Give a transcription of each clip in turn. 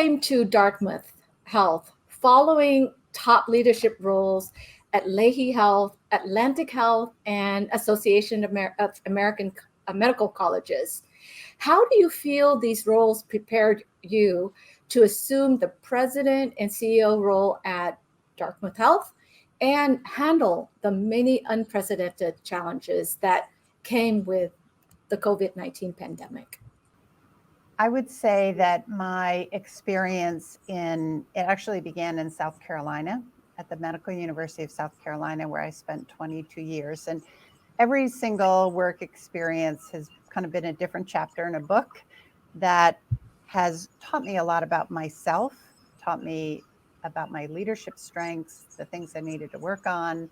came to Dartmouth Health following top leadership roles at Leahy Health, Atlantic Health, and Association of American Medical Colleges. How do you feel these roles prepared you to assume the president and CEO role at Dartmouth Health and handle the many unprecedented challenges that came with the COVID-19 pandemic? I would say that my experience it actually began in South Carolina at the Medical University of South Carolina, where I spent 22 years. And every single work experience has kind of been a different chapter in a book that has taught me a lot about myself, taught me about my leadership strengths, the things I needed to work on,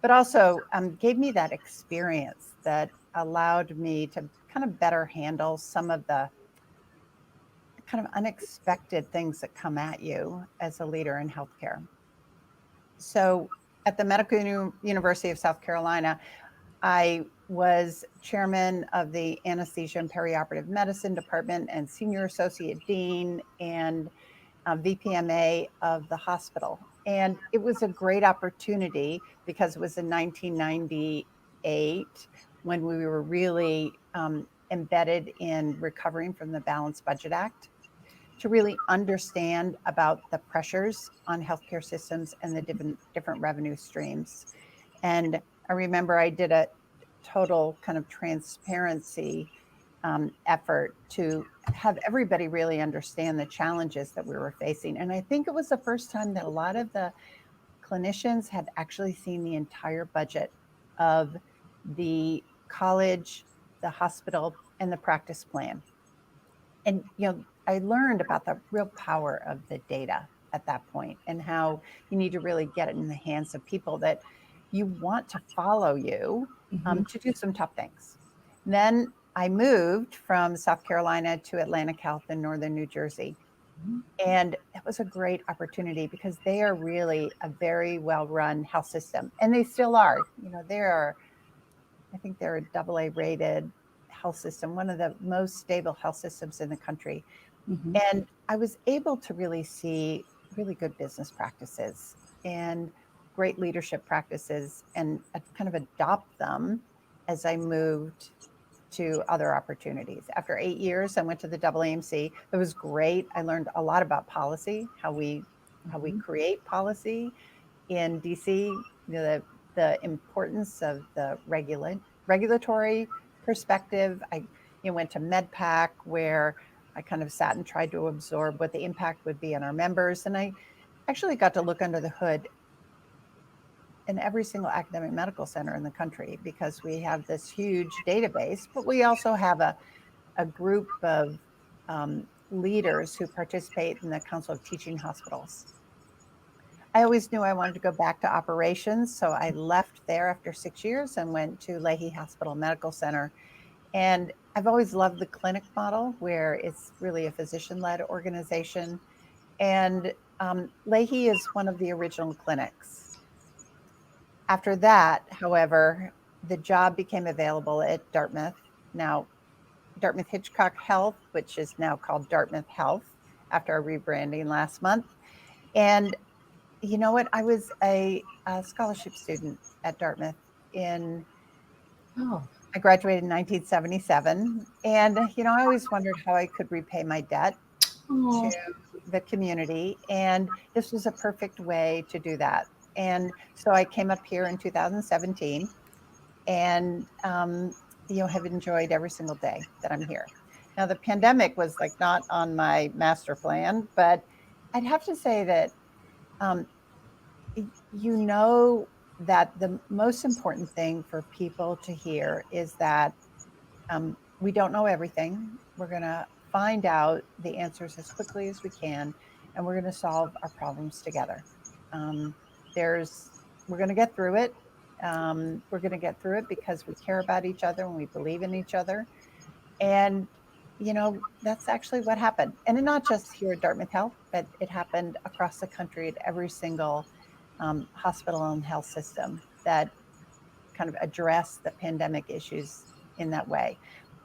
but also gave me that experience that allowed me to kind of better handle some of the kind of unexpected things that come at you as a leader in healthcare. So at the Medical University of South Carolina, I was chairman of the anesthesia and perioperative medicine department and senior associate dean and VPMA of the hospital. And it was a great opportunity because it was in 1998 when we were really embedded in recovering from the Balanced Budget Act, to really understand about the pressures on healthcare systems and the different revenue streams. And I remember I did a total kind of transparency effort to have everybody really understand the challenges that we were facing. And I think it was the first time that a lot of the clinicians had actually seen the entire budget of the college, the hospital, and the practice plan. And, I learned about the real power of the data at that point and how you need to really get it in the hands of people that you want to follow you to do some tough things. And then I moved from South Carolina to Atlantic Health in Northern New Jersey. And it was a great opportunity because they are really a very well-run health system. And they still are. I think they're a AA rated health system, one of the most stable health systems in the country. And I was able to really see really good business practices and great leadership practices and kind of adopt them as I moved to other opportunities. After 8 years, I went to the AAMC. It was great. I learned a lot about policy, how we create policy in DC, the importance of the regulatory perspective. I went to MedPAC, where I kind of sat and tried to absorb what the impact would be on our members. And I actually got to look under the hood in every single academic medical center in the country, because we have this huge database, but we also have a group of leaders who participate in the Council of Teaching Hospitals. I always knew I wanted to go back to operations, so I left there after 6 years and went to Leahy Hospital Medical Center. And I've always loved the clinic model, where it's really a physician-led organization. And Leahy is one of the original clinics. After that, however, the job became available at Dartmouth. Now, Dartmouth Hitchcock Health, which is now called Dartmouth Health after our rebranding last month. And you know what? I was a scholarship student at Dartmouth I graduated in 1977. And, I always wondered how I could repay my debt to the community. And this was a perfect way to do that. And so I came up here in 2017 and, have enjoyed every single day that I'm here. Now, the pandemic was not on my master plan, but I'd have to say that, that the most important thing for people to hear is that we don't know everything. We're going to find out the answers as quickly as we can, and we're going to solve our problems together. We're going to get through it. We're going to get through it because we care about each other and we believe in each other. And, that's actually what happened. And not just here at Dartmouth Health, but it happened across the country at every single hospital and health system that kind of address the pandemic issues in that way.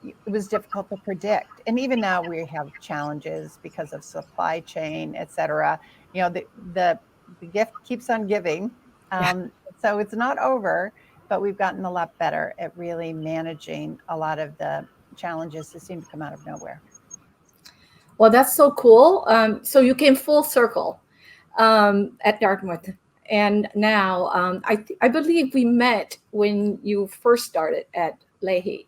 it was difficult to predict. And even now we have challenges because of supply chain, et cetera. You know, the gift keeps on giving. So it's not over, but we've gotten a lot better at really managing a lot of the challenges that seem to come out of nowhere. Well, that's so cool. So you came full circle at Dartmouth. And now I believe we met when you first started at Leahy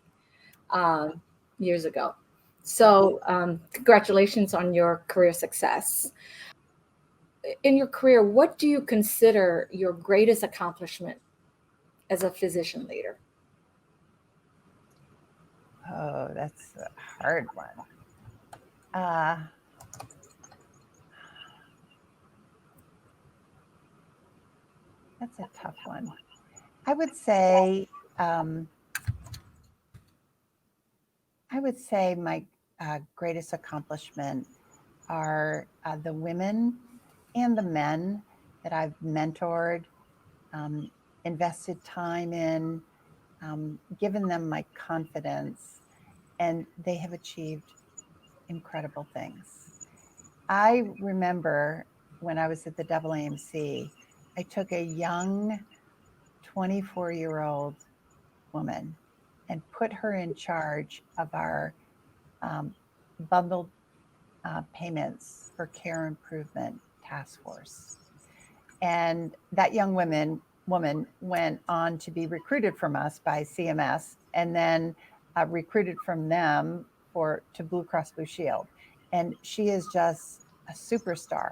years ago. So congratulations on your career success. In your career, what do you consider your greatest accomplishment as a physician leader? Oh, that's a hard one. That's a tough one. I would say my greatest accomplishment are the women and the men that I've mentored, invested time in, given them my confidence, and they have achieved incredible things. I remember when I was at the AAMC, I took a young 24-year-old woman and put her in charge of our bundled payments for care improvement task force. And that young woman went on to be recruited from us by CMS, and then recruited from them to Blue Cross Blue Shield. And she is just a superstar.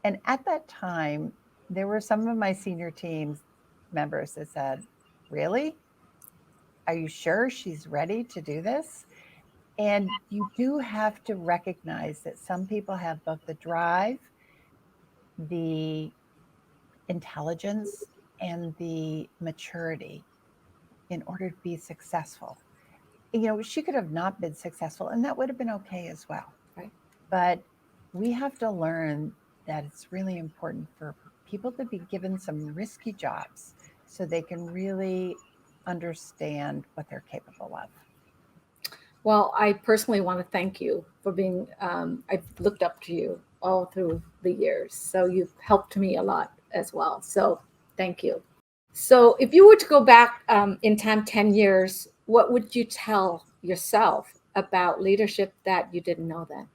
And at that time, there were some of my senior team members that said, "Really? Are you sure she's ready to do this?" And you do have to recognize that some people have both the drive, the intelligence, and the maturity in order to be successful. You know, she could have not been successful, and that would have been okay as well. Right. But we have to learn that it's really important for people to be given some risky jobs so they can really understand what they're capable of. Well, I personally want to thank you for being, I've looked up to you all through the years. So you've helped me a lot as well. So thank you. So if you were to go back in time 10 years, what would you tell yourself about leadership that you didn't know then?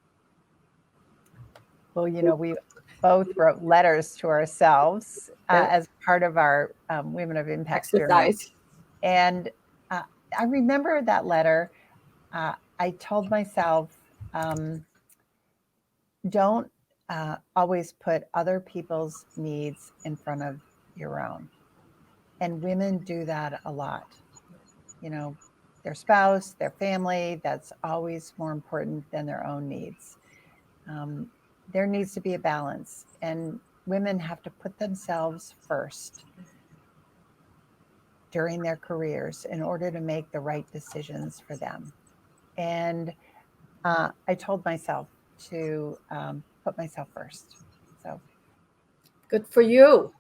Well, you know, we both wrote letters to ourselves as part of our Women of Impact journey. Exercise. And I remember that letter. I told myself, don't always put other people's needs in front of your own. And women do that a lot. You know, their spouse, their family, that's always more important than their own needs. There needs to be a balance, and women have to put themselves first during their careers in order to make the right decisions for them. And I told myself to put myself first. So Good for you.